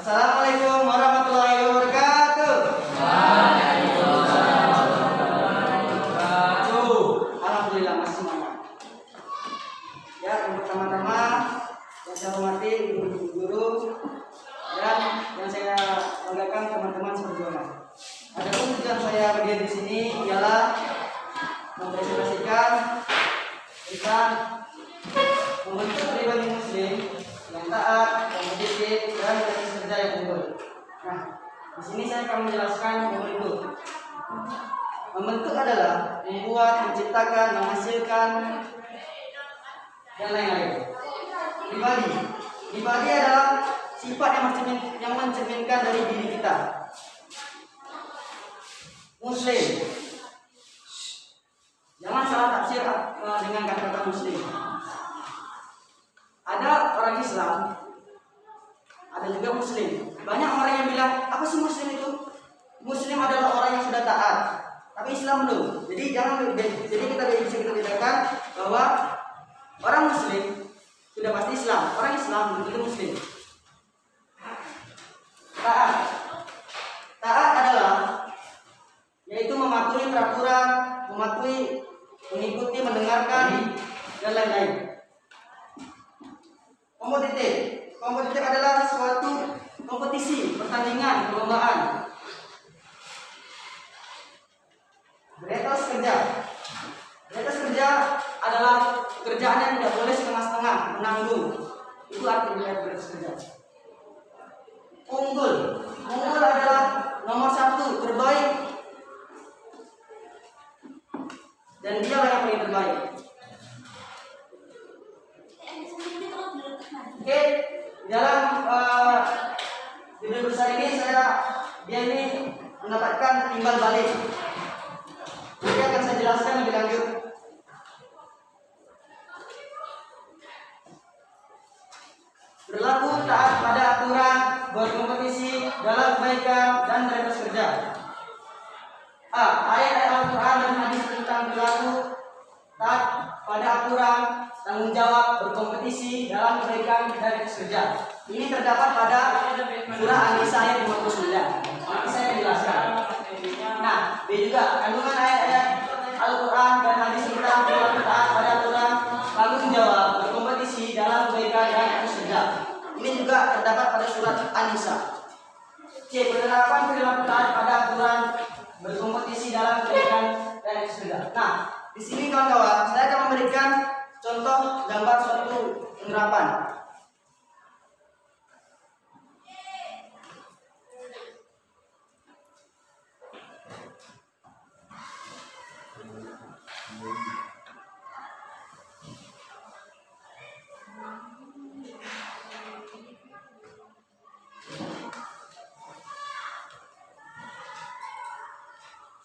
Assalamualaikum warahmatullahi wabarakatuh. Waalaikumsalam warahmatullahi wabarakatuh. Alhamdulillah masih semangat. Ya, yang pertama-tama yang saya hormati ibu guru dan yang saya banggakan teman-teman seperjuangan. Adapun tujuan saya berdiri di sini ialah mempresentasikan tentang membentuk pribadi muslim yang taat, kompetitif, dan berhasil kerja yang unggul. Nah, di sini saya akan menjelaskan membentuk. Membentuk adalah membuat, menciptakan, menghasilkan, dan lain-lain. Pribadi adalah sifat yang mencerminkan dari diri kita. Muslim, jangan salah tafsir dengan kata-kata muslim. Ada orang Islam, ada juga muslim. Banyak orang yang bilang, apa sih muslim itu? Muslim adalah orang yang sudah taat, tapi Islam belum. Jadi kita bisa bedakan bahwa orang muslim sudah pasti Islam, orang Islam belum tentu muslim. Taat adalah yaitu mematuhi peraturan, mengikuti, mendengarkan, dan lain-lain. Kompetitif adalah suatu kompetisi, pertandingan, perlombaan. Beretos kerja adalah pekerjaan yang tidak boleh setengah-setengah, menanggung. Itu arti beretos kerja. Unggul adalah nomor 1, terbaik, dan dia yang paling terbaik. Oke, dalam video besar ini dia ini mendapatkan timbal balik. Nanti akan saya jelaskan lebih lanjut. Berlaku taat pada aturan, berkompetisi dalam kebaikan dan beretos kerja. Ayat-ayat Al-Quran dan hadis tentang berlaku taat pada aturan, tanggung jawab, berkompetisi dalam kebaikan dan kerja. Ini terdapat pada surah An-Nisa ayat 59. Nanti saya jelaskan. Nah, B juga kandungan ayat-ayat Al-Quran dan hadis tentang berlaku taat pada aturan, tanggung jawab, berkompetisi dalam kebaikan dan kerja. Ini juga terdapat pada surat An-Nisa. C. Penerapan perilaku taat pada aturan, berkompetisi dalam kebaikan dan kerja. Nah, di sini kawan-kawan, saya akan memberikan contoh gambar suatu penerapan.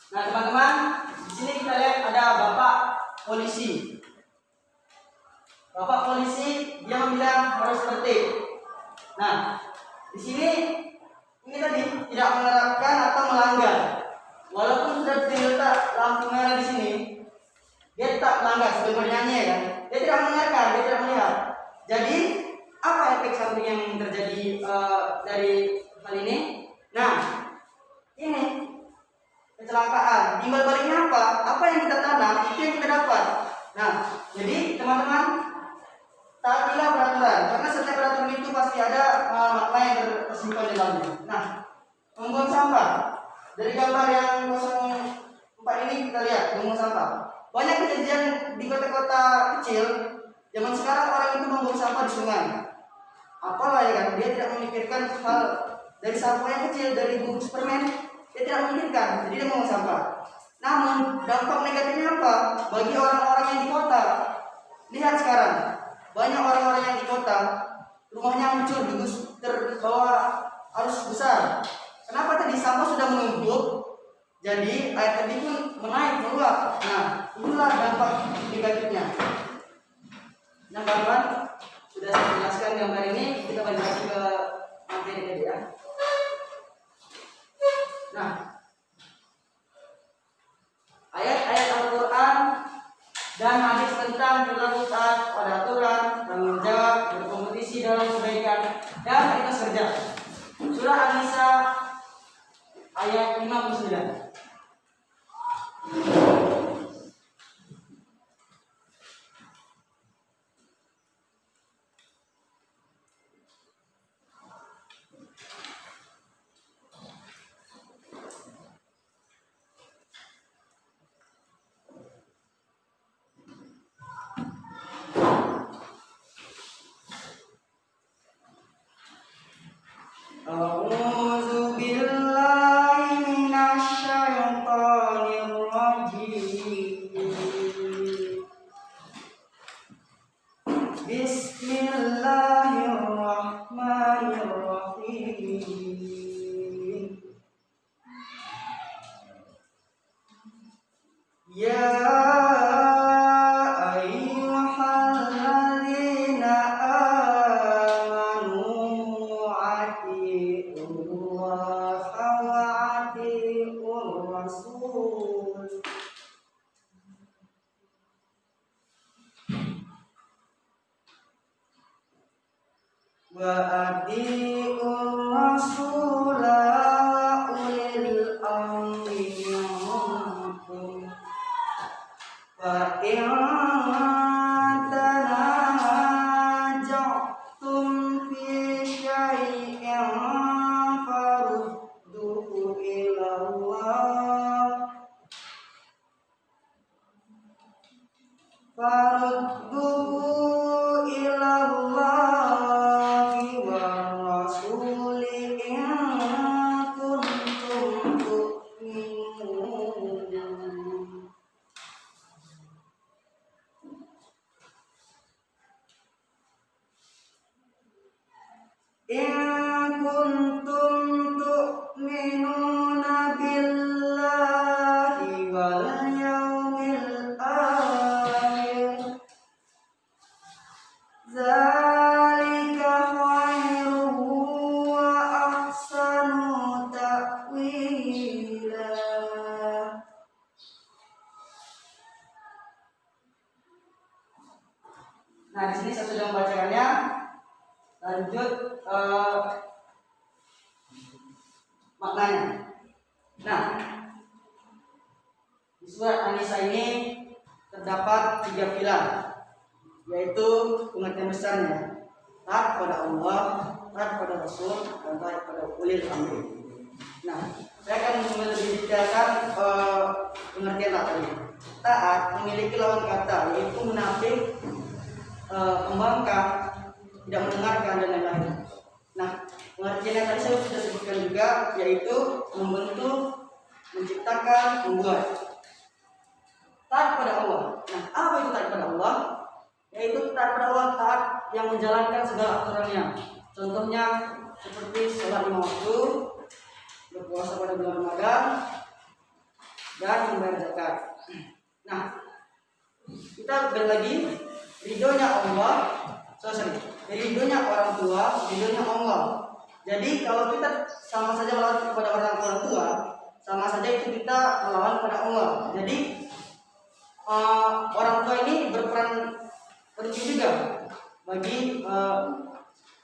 Nah, teman-teman, di sini kita lihat ada Bapak polisi. Bapak polisi dia membilang harus tertib. Nah, di sini ini tadi tidak menerapkan atau melanggar. Walaupun sudah diletak lampu merah di sini, dia tetap melanggar sebenarnya kan. Dia tidak mendengarkan, dia tidak melihat. Jadi apa efek samping yang terjadi dari hal ini? Nah, ini kecelakaan. Timbal baliknya apa? Apa yang kita tanam itu yang kita dapat. Nah, jadi teman-teman, taatilah peraturan, karena setiap peraturan itu pasti ada makna yang tersimpan di dalamnya. Nah, membuang sampah. Dari gambar yang 04 ini kita lihat membuang sampah. Banyak kejadian di kota-kota kecil. Zaman sekarang orang itu membuang sampah di sungai. Apalah ya kan? Dia tidak memikirkan hal dari sampah yang kecil, dari bungkus permen. Dia tidak memikirkan, jadi dia membuang sampah. Namun dampak negatifnya apa? Bagi orang-orang yang di kota. Lihat sekarang, banyak orang-orang yang di kota rumahnya hancur, terbawa arus besar. Kenapa tadi sampah sudah menumpuk? Jadi air tadi pun meluap. Nah, inilah dampak negatifnya. Nah, kawan, sudah saya jelaskan gambar ini, kita lanjut ke materi tadi ya. Nah, ayat-ayat Al-Quran dan hadis tentang berlaku taat pada aturan, tanggung jawab, berkompetisi dalam kebaikan dan etos kerja. ayat 59. A'udzu billahi minasyaitonir rajim. Bismillahirrahmanirrahim. Ya ayyuhalladzina amanu atiiullaha wa atiiur rasul. Wa atiiur rasula ulil amri minkum. Fa in tanaza'tum fi syai'in farudduhu ila Allah war rasuli in kuntum tu'minun. In kuntum tu'minuna billahi wal yawmil akhir, zalika khairu wa ahsanu ta'wila. Nah, di sini saya sudah membacakannya. Lanjut maknanya. Nah, di surat An-Nisa ini terdapat 3 pilar, yaitu pengertian besarnya: taat pada Allah, taat pada Rasul, dan taat pada ulil amri. Nah, saya akan lebih detailkan pengertian taat ini. Taat memiliki lawan kata, yaitu munafik, membangkang, tidak mendengarkan, dan lain-lain. Nah, pengertian yang tadi saya sudah sebutkan juga, yaitu membentuk, menciptakan, membuat. Taat pada Allah. Nah, apa itu taat pada Allah? Yaitu taat pada Allah, taat yang menjalankan segala aturannya. Contohnya seperti sholat 5 waktu, berpuasa pada bulan Ramadan, dan membayar zakat. Nah, kita balik lagi, ridhonya Allah, ridhonya orang tua, ridhonya Allah. Jadi kalau kita sama saja melawan kepada orang tua, sama saja itu kita melawan kepada Allah. Jadi orang tua ini berperan penting juga bagi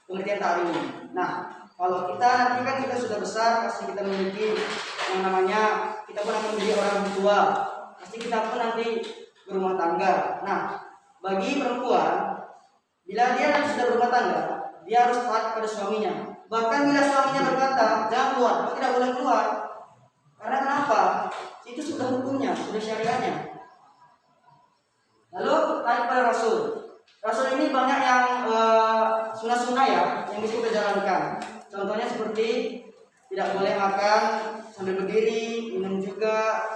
pengertian taat ini. Nah, kalau kita nanti kan kita sudah besar, pasti kita memiliki yang namanya, kita pun akan menjadi orang tua, pasti kita pun nanti berumah tangga. Nah, bagi perempuan, bila dia sudah berumah tangga, dia harus taat kepada suaminya. Bahkan bila suaminya berkata, jangan keluar, dia tidak boleh keluar. Karena kenapa? Itu sudah hukumnya, sudah syariatnya. Lalu taat kepada Rasul. Rasul ini banyak yang sunnah-sunnah ya, yang bisa kita jalankan. Contohnya seperti tidak boleh makan sambil berdiri, minum juga,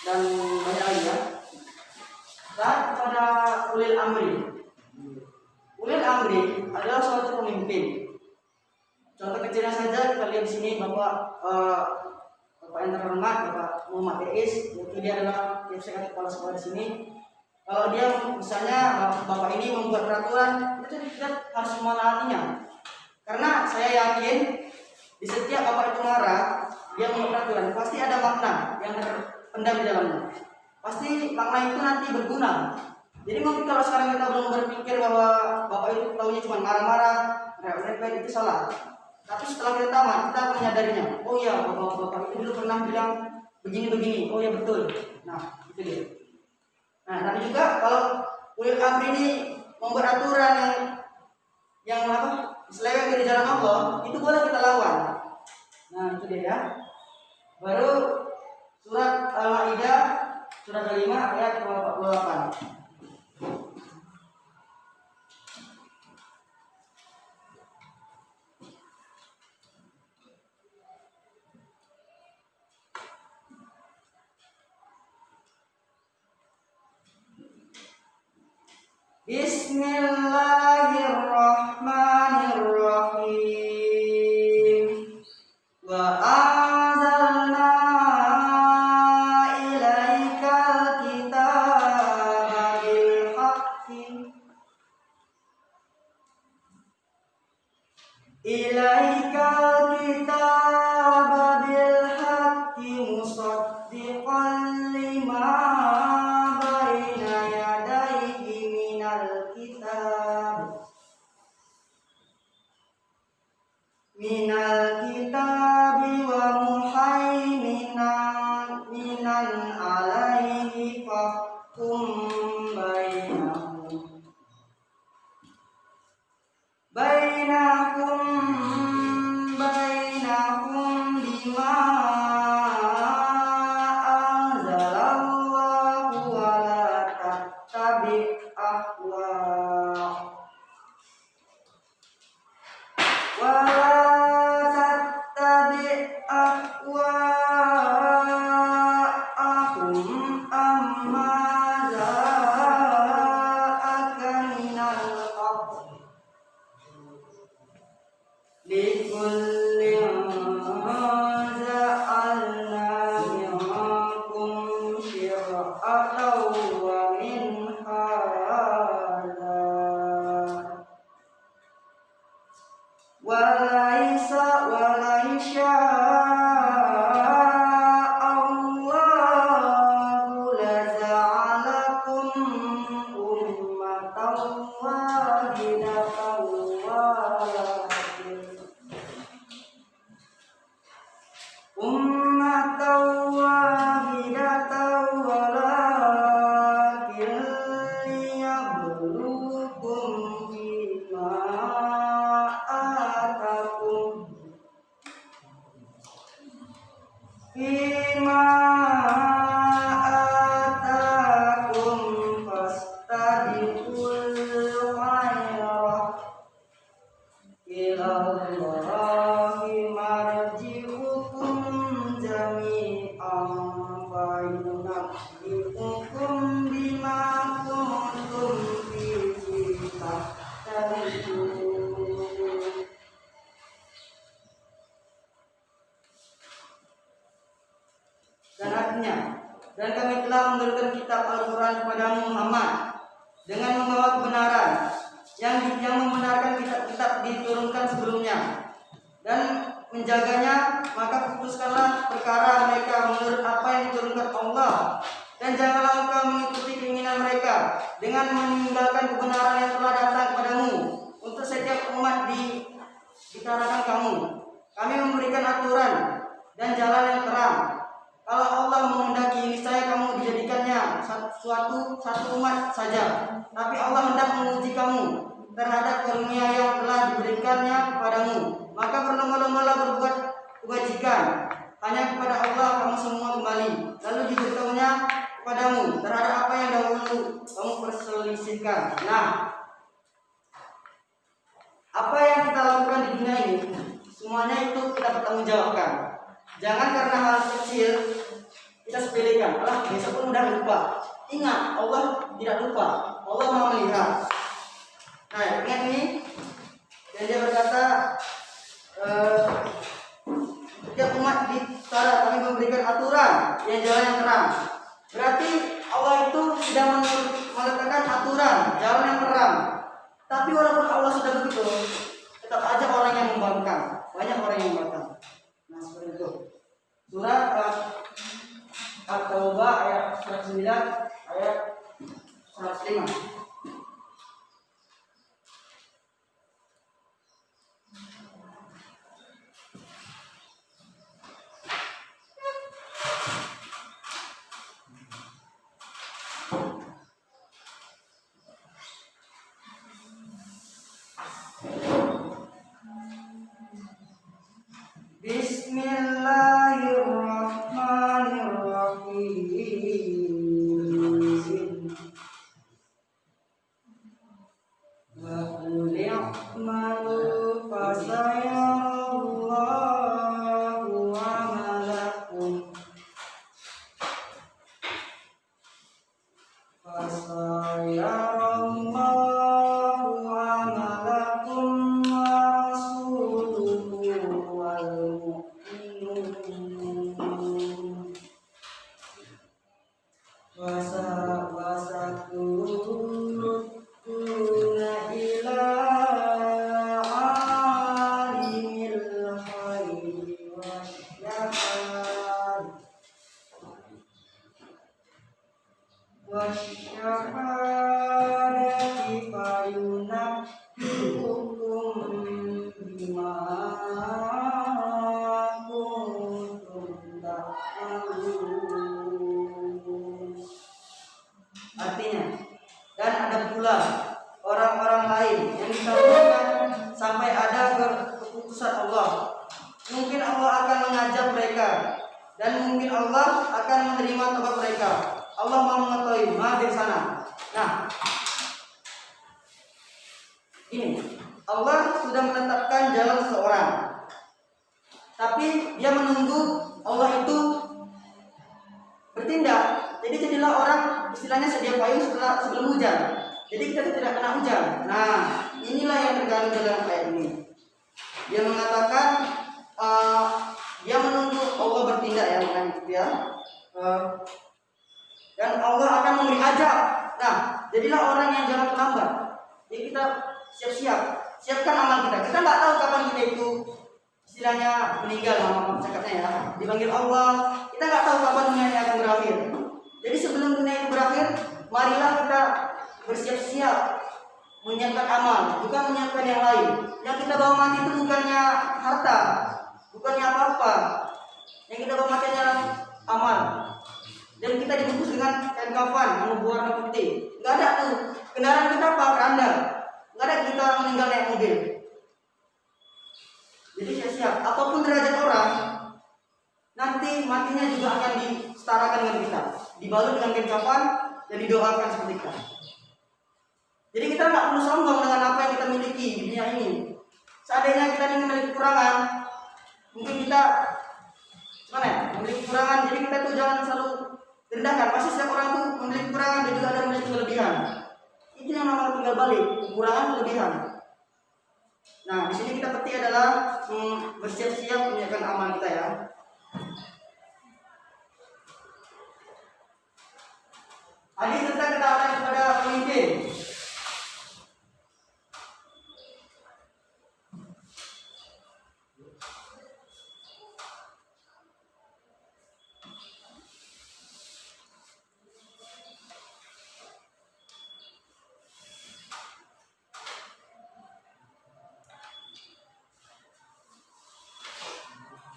dan banyak lagi ya. Taat kepada ulil amri. Ulil amri adalah suatu pemimpin. Contoh kecilnya saja kita lihat di sini bahwa Bapak yang terhormat, Bapak Muhammad Rais, yaitu dia adalah kepala sekolah di sini. Kalau dia misalnya Bapak ini membuat peraturan, itu kita harus menaatinya. Karena saya yakin di setiap Bapak itu marah, dia membuat peraturan, pasti ada makna yang terpendam di dalamnya. Pasti makna itu nanti berguna. Jadi mungkin kalau sekarang kita belum berpikir bahwa Bapak itu tahunya cuma marah-marah, repot itu salah. Tapi setelah kita tamat, kita akan menyadarinya. Oh iya, bapak-bapak itu dulu pernah bilang begini-begini. Oh iya betul. Nah, itu dia. Nah, tapi juga kalau ulil amri ini membuat aturan yang seleweng dari jalan Allah, itu boleh kita lawan. Nah, itu dia ya. Baru surat Al-Maidah surat kelima ayat 48. Bismillahirrahmanirrahim. Wa anzalna ilaikal kitaba bil haqqi musaddiqan lima baina yadayhi minal kitabi wa muhaiminan alaihi fahkum bainakum bima anzalallahu wa la tattabi' ahwa'ahum amma ja'aka minal haqq likullin ja'alna minkum syir'atan wa minhaja walaisa Allahu laza'alakum ummatan wahidatan walakin liyabluwakum fima atakum fastabiqul khairat ilallahi marji'ukum jami'an fa yunabbi'ukum bima kuntum fihi takhtalifun. Dan artinya, dan kami telah memberikan kitab Al-Quran kepadamu Muhammad dengan membawa kebenaran yang membenarkan kitab-kitab diturunkan sebelumnya dan menjaganya, maka putuskanlah perkara mereka menurut apa yang diturunkan Allah, dan janganlah engkau mengikuti keinginan mereka dengan meninggalkan kebenaran yang telah datang kepadamu untuk setiap umat di kalangan kamu. Kami memberikan aturan dan jalan yang terang. Kalau Allah menghendaki, niscaya kamu dijadikannya satu umat saja. Tapi Allah hendak menguji kamu terhadap karunia yang telah diberikannya kepadamu. Maka berlomba-lombalah berbuat kebajikan. Hanya kepada Allah kamu semua kembali. Lalu diberitahunya kepadamu terhadap apa yang dahulu kamu perselisihkan. Nah, apa yang kita lakukan di dunia ini, semuanya itu kita bertanggungjawabkan. Jangan karena hal kecil kita sepelekan. Allah besok pun udah lupa. Ingat, Allah tidak lupa. Allah Maha melihat. Nah, ingat ini. Dan dia berkata, setiap umat di sana kami memberikan aturan yang jalan yang terang. Berarti Allah itu sudah meletakkan aturan jalan yang terang. Tapi walaupun Allah sudah begitu, tetap aja orang yang membangkang. Banyak orang yang membangkang. Nah, seperti itu. Surat At-Taubah ayat 9 ayat 105. Bismillahirrahmanirrahim. Wa qul i'malu fasayarallahu 'amalakum fasayarallahu 'amalakum wa rasuluhu wal mu'minun wasatuna ila alimil ghaibi wasyahadati fayunabbi'ukum bima kuntum ta'malun. Artinya, dan ada pula orang-orang lain yang disatukan sampai ada keputusan Allah. Mungkin Allah akan mengajak mereka dan mungkin Allah akan menerima tobat mereka. Allah mau mengetahui di sana. Nah, ini Allah sudah menetapkan jalan seseorang, tapi dia menunggu Allah itu bertindak. Jadi jadilah orang istilahnya sedia payung sebelum hujan. Jadi kita tidak kena hujan. Nah, inilah yang tergandung dalam ayat ini. Dia mengatakan dia menunggu Allah bertindak ya, bukan gitu ya. Dan Allah akan memberi ajab. Nah, jadilah orang yang jangan terlambat. Jadi kita siap-siap, siapkan amal kita. Kita nggak tahu kapan kita itu istilahnya meninggal, nama cakapnya ya. Dipanggil Allah, kita nggak tahu kapan dunia ini akan berakhir. Jadi sebelum dunia itu berakhir, marilah kita bersiap-siap menyiapkan amal, bukan menyiapkan yang lain. Yang kita bawa mati itu bukannya harta, bukannya apa-apa. Yang kita bawa mati adalah amal. Dan kita dibungkus dengan kain kafan yang berwarna putih. Nggak ada tuh kendaraan kita apa? Keranda. Nggak ada kita orang meninggal naik mobil. Jadi siap-siap. Apapun derajat orang, nanti matinya juga akan disetarakan dengan kita, dibalut dengan kain kafan dan didoakan seperti kita. Jadi kita nggak perlu sombong dengan apa yang kita miliki di dunia ini. Seandainya kita ingin memiliki kekurangan, mungkin kita memiliki kekurangan, jadi kita tuh jangan selalu rendahkan. Pasti setiap orang tuh memiliki kekurangan dan juga ada memiliki kelebihan. Itu yang namanya tinggal balik, kekurangan kelebihan. Nah, di sini kita petik adalah bersiap-siap menyiapkan amal kita ya. Hadis tentang ketaatan kepada pemimpin.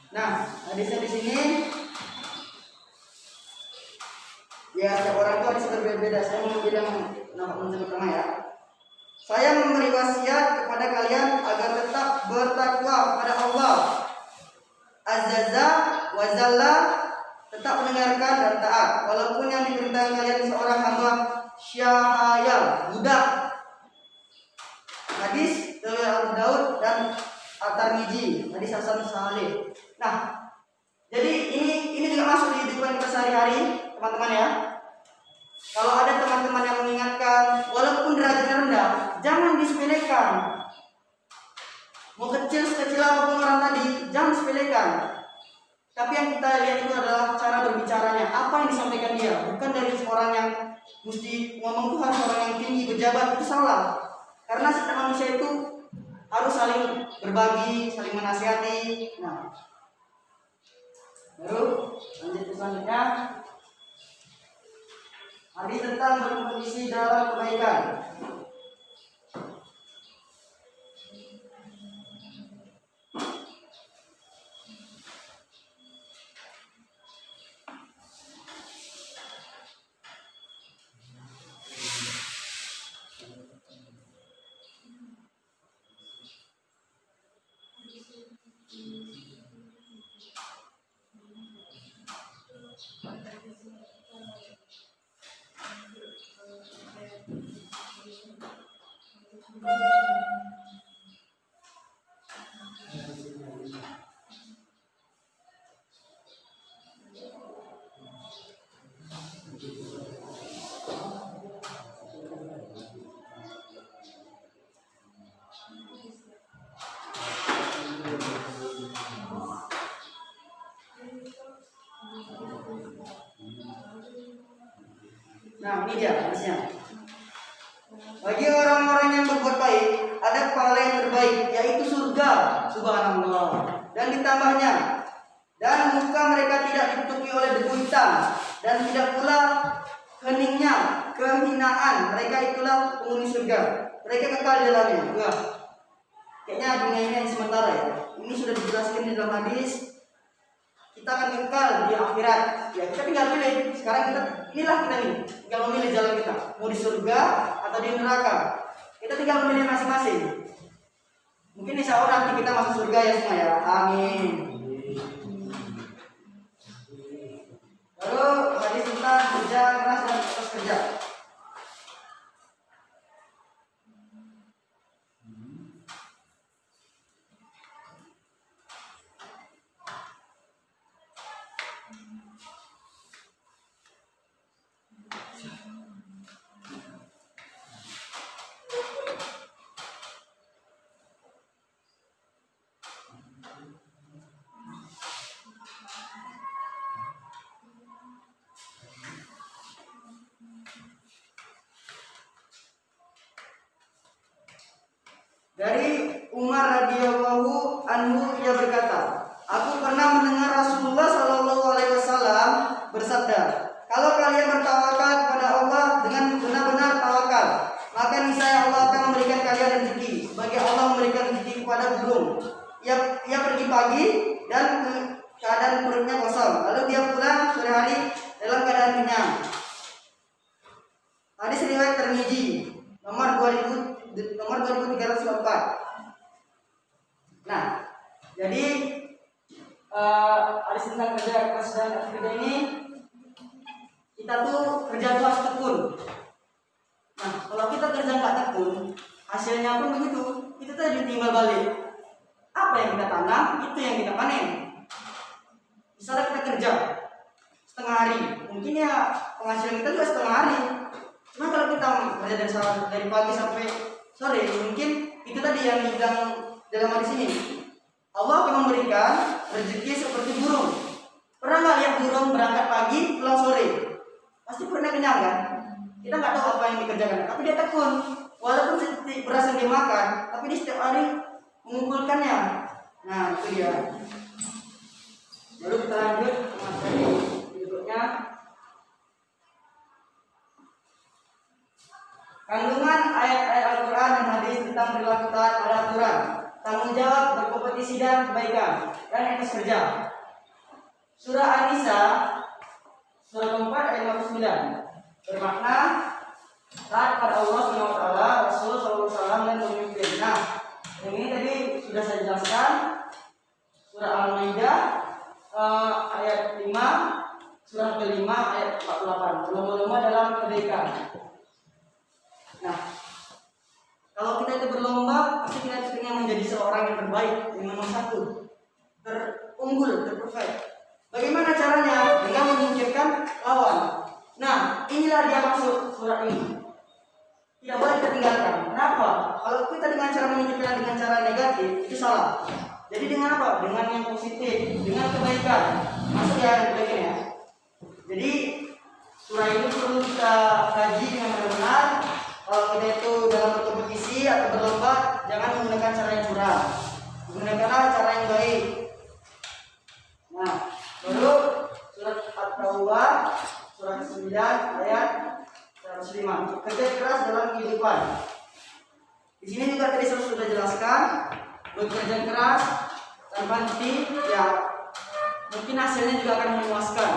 Nah, hadisnya di sini ya, setiap orang itu hadis berbeda-beda. Saya mengambil yang pertama ya. Saya memberi wasiat kepada kalian agar tetap bertakwa kepada Allah Azza wa Jalla, tetap mendengarkan dan taat, walaupun yang diperintahkan kalian seorang hamba syahaya, budak. Hadis dari Abu Daud dan At-Tirmidzi, hadis hasan sahih. Nah, jadi ini juga masuk di kehidupan kita sehari-hari, teman-teman ya. Kalau ada teman-teman yang mengingatkan, walaupun derajatnya rendah, jangan disepelekan. Mau kecil sekecil apapun orang tadi, jangan disepelekan. Tapi yang kita lihat itu adalah cara berbicaranya, apa yang disampaikan dia. Bukan dari orang yang mesti ngomong tuh harus orang yang tinggi, pejabat, itu salah. Karena setiap manusia itu harus saling berbagi, saling menasihati. Nah, baru lanjut ke selanjutnya. Hadis tentang berkompetisi dalam kebaikan. Nah, ini dia hadisnya. Bagi orang-orang yang berbuat baik, ada pahala yang terbaik, yaitu surga, subhanallah. Dan ditambahnya, dan muka mereka tidak ditutupi oleh debu hitam, dan tidak pula heningnya kehinaan. Mereka itulah penghuni surga. Mereka kekal di dalamnya. Wah, kayaknya dunia ini yang sementara ya. Ini sudah dijelaskan di dalam hadis. Kita akan kekal di akhirat. Ya, kita tinggal pilih. Sekarang inilah kita nih, tinggal memilih jalan kita. Mau di surga atau di neraka. Kita tinggal memilih masing-masing. Mungkin insya Allah nanti kita masuk surga ya semua ya. Amin. Lalu hadis tentang kerja keras dan terus kerja. Dari Umar radhiyallahu anhu ia berkata, aku pernah mendengar Rasulullah Shallallahu Alaihi Wasallam bersabda, kalau kalian bertawakal kepada Allah dengan benar-benar tawakal, maka niscaya Allah akan memberikan kalian rezeki. Sebagai Allah memberikan rezeki kepada burung. Ia pergi pagi dan keadaan perutnya kosong, lalu dia pulang sore hari dalam keadaan kenyang. Hadis riwayat Tirmizi nomor 2304. Nah, jadi hadis tentang kerja keras dan kerja ini, kita tuh kerja tuh harus tekun. Nah, kalau kita kerja nggak tekun, hasilnya pun begitu. Itu tadi timbal balik. Apa yang kita tanam, itu yang kita panen. Misalnya kita kerja setengah hari, mungkin ya penghasilan kita juga setengah hari. Cuma kalau kita kerja dari pagi sampai sore, mungkin itu tadi yang dibilang dalam hadis ini. Allah akan memberikan rezeki seperti burung. Pernah nggak lihat burung berangkat pagi pulang sore? Pasti pernah kenyang kan? Kita nggak tahu apa yang dikerjakan, tapi dia tekun. Walaupun sedikit beras yang dia makan, tapi dia setiap hari mengumpulkannya. Nah, itu dia. Lalu kita lanjut ke materi berikutnya. Kandungan ayat-ayat Al-Quran dan hadis tentang perilaku taat pada aturan, tanggung jawab, berkompetisi dan kebaikan, dan etos kerja. Surah An-Nisa, surah keempat ayat 59, bermakna taat pada Allah SWT, Rasul SAW dan pemimpin. Nah, yang ini tadi sudah saya jelaskan. Surah Al-Maidah ayat 5, surah ke-5 ayat 48. Berlomba-lomba dalam kebaikan. Nah, kalau kita itu berlomba, pasti kita ingin menjadi seorang yang terbaik, yang nomor satu, terunggul, terperfect. Bagaimana caranya? Dengan menyingkirkan lawan. Nah, inilah dia maksud surat ini. Tidak boleh kita tinggalkan. Kenapa? Kalau kita dengan cara menyingkirkan dengan cara negatif, itu salah. Jadi dengan apa? Dengan yang positif, dengan kebaikan. Masuk ya kebaikan ya. Jadi surah ini perlu kita kaji dengan benar-benar. Kalau kita itu dalam berkompetisi atau berlomba, jangan menggunakan cara yang curang. Gunakanlah cara yang baik. Nah, lalu surat At-Taubah surah 9 ayat 105. Kerja keras dalam kehidupan. Di sini juga tadi saya sudah jelaskan, bekerja keras tanpa henti, ya mungkin hasilnya juga akan memuaskan.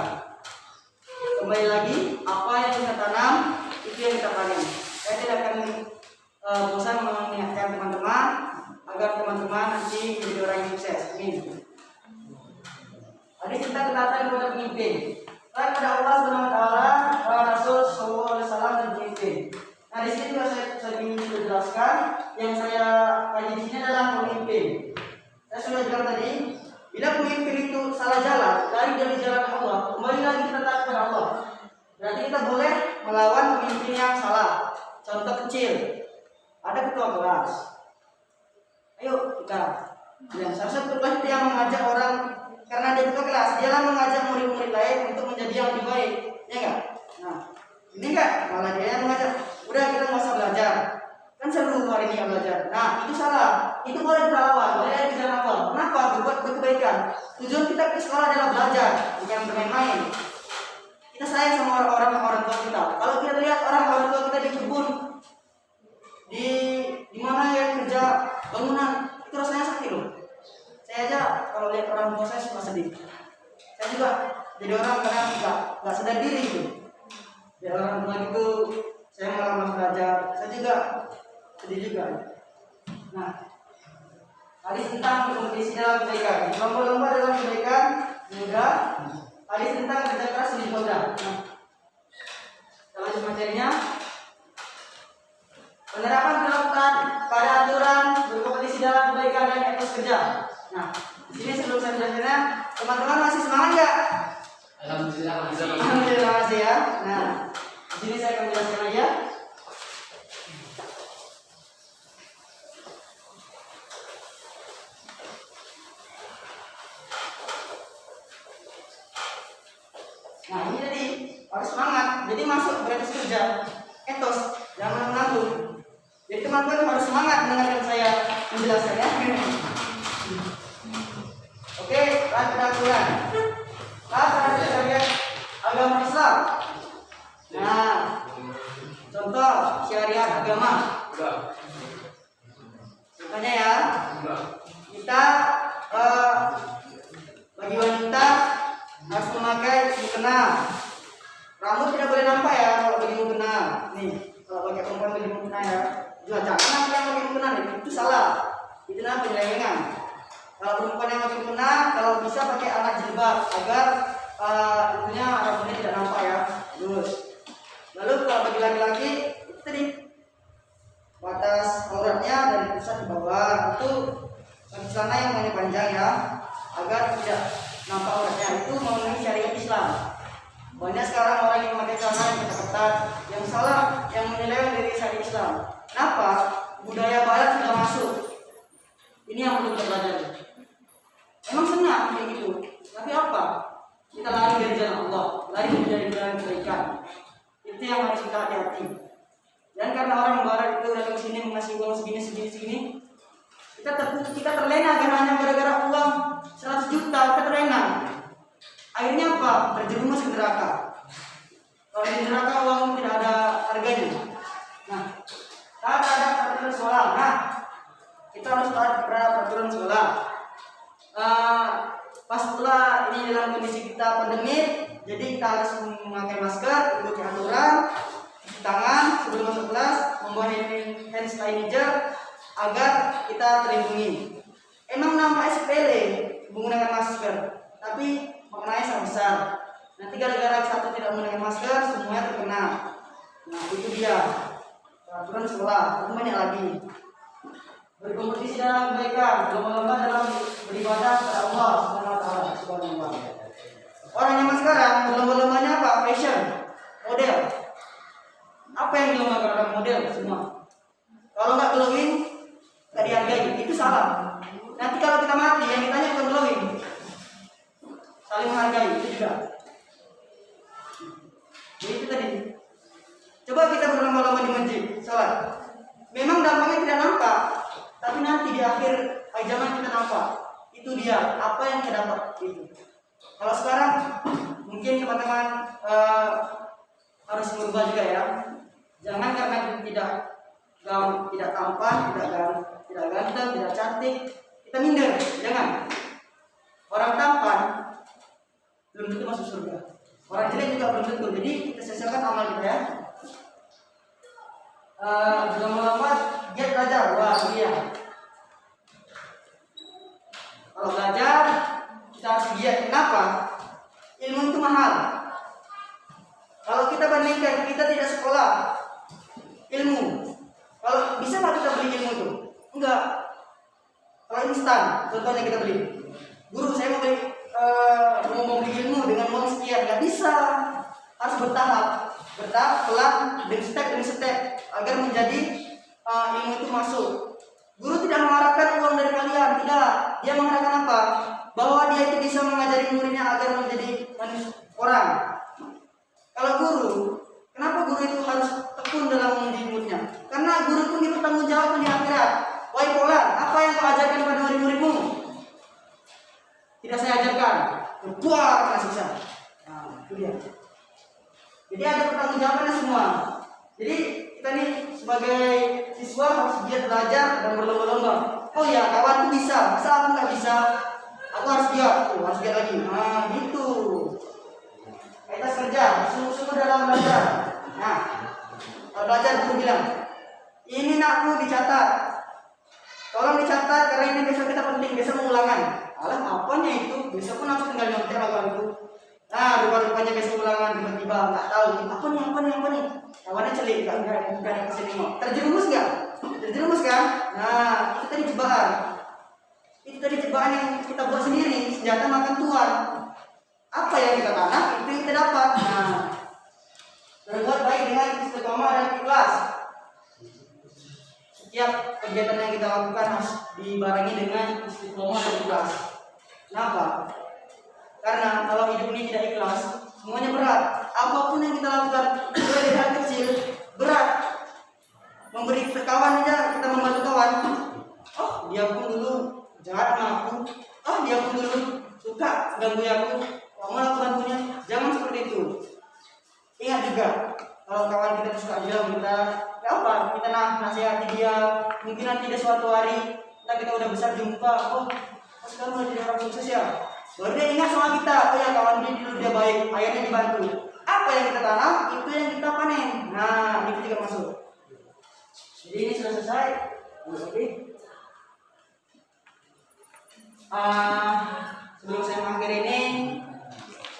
Kembali lagi, apa yang kita tanam, itu yang kita panen. Saya tidak akan bosan mengingatkan teman-teman agar teman-teman nanti menjadi orang yang sukses. Amin. Tadi kita ketaatan kepada pemimpin, taat kepada Allah SWT, Rasul SAW dan pemimpin. Nah, di sini juga saya ingin jelaskan yang saya kaji di sini adalah pemimpin. Saya sudah bilang tadi, bila pemimpin itu salah jalan, lari dari jalan Allah, kembali lagi kita taat kepada Allah. Berarti kita boleh melawan pemimpin yang salah. Contoh kecil, ada ketua kelas. Ayo kita, yang seharusnya ketua kelas itu yang mengajak orang, karena dia ketua kelas, dia lah mengajak murid-murid lain untuk menjadi yang lebih baik, ya enggak? Nah, ini enggak, malah dia yang mengajak. Udah kita nggak usah belajar, kan seru hari ini yang belajar. Nah itu salah, itu boleh kita lawan, boleh di jalan Allah. Kenapa? Berbuat kebaikan. Tujuan kita ke sekolah adalah belajar, bukan bermain-main. Kita sayang sama orang tua kita. Kalau kita lihat orang tua kita di kebun, di mana ya kerja bangunan, itu rasanya sakit loh. Saya aja kalau lihat orang tua saya suka sedih. Saya juga jadi orang kadang nggak sadar diri gitu. Ya orang tua itu saya malah belajar, saya juga sedih juga. Nah, hadis tentang kompetisi dalam kebaikan, lomba-lomba dalam kebaikan juga. Hadis tentang kerja keras di ibadah. Nah, lanjut materinya. Penerapan dilakukan pada aturan berkompetisi dalam kebaikan dan etos kerja. Nah, di sini sebelum saya jelaskannya, teman-teman masih semangat nggak? Alhamdulillah. Alhamdulillah masih ya. Nah, di sini saya akan jelaskan aja. Nah, ini tadi harus semangat. Jadi masuk beretos kerja, etos, jangan menanggung. Jadi teman-teman harus semangat mendengarkan saya menjelaskannya. Oke, lanjut aturan. Ada syariat agama Islam. Nah, contoh syariat agama. Contohnya ya, kita bagi wanita harus memakai mukena. Rambut tidak boleh nampak ya kalau bagi mukena. Nih, kalau pakai perempuan bagi mukena ya. Jangan nampak yang pakai mukena itu salah. Itu namanya penyelewengan. Kalau perempuan yang pakai mukena, kalau bisa pakai alat jilbab agar tentunya rambutnya tidak nampak ya. Terus, lalu kalau bagi laki-laki itu tadi batas auratnya dari pusat ke bawah itu bagi celana yang paling panjang ya, agar tidak nampak auratnya. Itu memenuhi syariat Islam. Banyak sekarang orang yang memakai celana yang ketat, yang salah, yang menyeleweng dari syariat Islam. Kenapa? Budaya Barat sudah masuk. Ini yang perlu kita pelajari. Emang senang kayak gitu, tapi apa? Kita lari dari jalan Allah, lari dari jalan kebaikan. Itu yang harus kita hati-hati. Dan karena orang Barat itu datang sini mengasih uang segini, kita terlena hanya gara-gara uang 100 juta, kita terlena. Akhirnya apa? Terjerumus ke neraka. Kalau di neraka uang tidak ada harganya. Nah, taat ada peraturan sekolah. Nah, kita harus taat kepada peraturan sekolah. Pas setelah ini dalam kondisi kita pandemi, jadi kita harus memakai masker, ikuti aturan, cuci tangan sebelum masuk kelas, membawa hand sanitizer agar kita terlindungi. Emang nampak sepele menggunakan masker, tapi maknanya sangat besar. Nanti gara-gara satu tidak menggunakan masker, semuanya terkena. Nah itu dia peraturan sekolah. Itu banyak lagi. Berkompetisi dalam kebaikan, lomba-lomba dalam beribadah kepada Allah Subhanahu wa Ta'ala. Orang zaman sekarang lomba-lombanya apa? Fashion, model. Apa yang dilombakan orang model semua? Kalau nggak glowing, nggak dihargai. Itu salah. Nanti kalau kita mati, yang ditanya bukan glowing, saling menghargai. Itu juga. Jadi itu tadi. Coba kita berlomba-lomba di masjid, sholat. Memang dampaknya tidak nampak, tapi nanti di akhir zaman kita nampak. Itu dia apa yang kita dapat itu. Kalau sekarang mungkin teman-teman harus berubah juga ya. Jangan karena tidak tampan, tidak ganteng, tidak cantik, kita minder. Jangan. Orang tampan belum tentu masuk surga. Orang jelek juga belum tentu. Jadi kita sesuaikan amal kita ya. Lomba-lomba giat belajar, wah iya. Kalau belajar kita harus giat. Kenapa? Ilmu itu mahal. Kalau kita bandingkan kita tidak sekolah, ilmu. Kalau bisa nggak kita beli ilmu itu? Enggak. Kalau instan, contohnya kita beli. Guru, saya mau beli ilmu dengan uang sekian, nggak bisa. Harus bertahap, pelan, demi step agar menjadi ilmu itu masuk. Guru tidak mengharapkan uang dari kalian, tidak. Dia mengharapkan apa? Bahwa dia itu bisa mengajari muridnya agar menjadi orang. Kalau guru, kenapa guru itu harus tekun dalam mendidik muridnya? Karena guru pun itu tanggung jawab di akhirat. Wahai Polan, apa yang kau ajarkan kepada murid-muridmu? Tidak saya ajarkan. Buat kasih siksa. Nah, itu dia. Jadi ada pertanggungjawabannya semua. Jadi kita nih sebagai siswa harus giat belajar dan berlomba-lomba. Oh ya, kawanku bisa, masa aku nggak bisa? Aku harus giat, harus giat lagi. Nah, gitu. Kita kerja, sungguh-sungguh dalam belajar. Nah, kalau belajar guru bilang, ini nakku dicatat. Tolong dicatat karena ini besok kita penting, besok mengulangan. Alah, apanya itu? Besok pun aku tinggal nyontek laguanku. Nah, rupa-rupanya besok ulangan tiba-tiba nggak tahu apa nih. Kawannya celik, nggak kesini mau. Terjerumus kan? Nah, itu tadi jebakan. Itu tadi jebakan yang kita buat sendiri. Senjata makan tuan. Apa yang kita tanam, itu yang kita dapat. Nah, berbuat baik dengan istiqomah dan ikhlas. Setiap kegiatan yang kita lakukan harus dibarengi dengan istiqomah dan ikhlas. Kenapa? Karena kalau hidup ini tidak ikhlas, semuanya berat. Apapun yang kita lakukan, mulai dari hal kecil, berat. Memberi ke kawan aja, kita membantu kawan. Oh, dia pun dulu jahat sama aku. Oh, dia pun dulu suka ganggu aku. Kamu lakukan punya, jangan seperti itu. Ingat juga, kalau kawan kita suka bilang kita, apa? Kita nasihati dia. Mungkin nanti ada suatu hari, kita udah besar jumpa. Oh, sekarang udah jadi orang sukses ya. Baru dia ingat sama kita, oh ya kawan dia dulu dia baik, akhirnya dibantu. Apa yang kita tanam, itu yang kita panen. Nah, itu juga masuk. Jadi ini sudah selesai. Oke. Sebelum saya mengakhiri ini,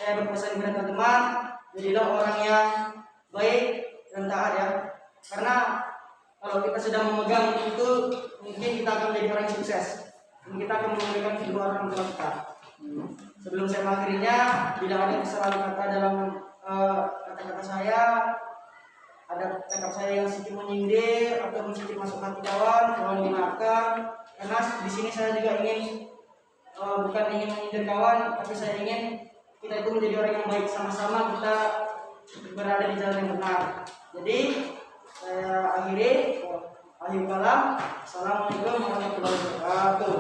saya berpesan kepada teman-teman, jadilah orang yang baik dan taat ya. Karena kalau kita sedang memegang itu, mungkin kita akan menjadi orang yang sukses. Dan kita akan memberikan kedua orang tua kita. Sebelum saya mengakhirinya, bila ada kesalahan kata dalam kata-kata saya, ada kata saya yang sedikit menyindir atau sedikit masuk hati kawan, mohon dimaafkan. Karena di sini saya juga ingin bukan ingin menyindir kawan, tapi saya ingin kita itu menjadi orang yang baik, sama-sama kita berada di jalan yang benar. Jadi saya akhiri. Akhir kalam. Assalamualaikum warahmatullahi wabarakatuh.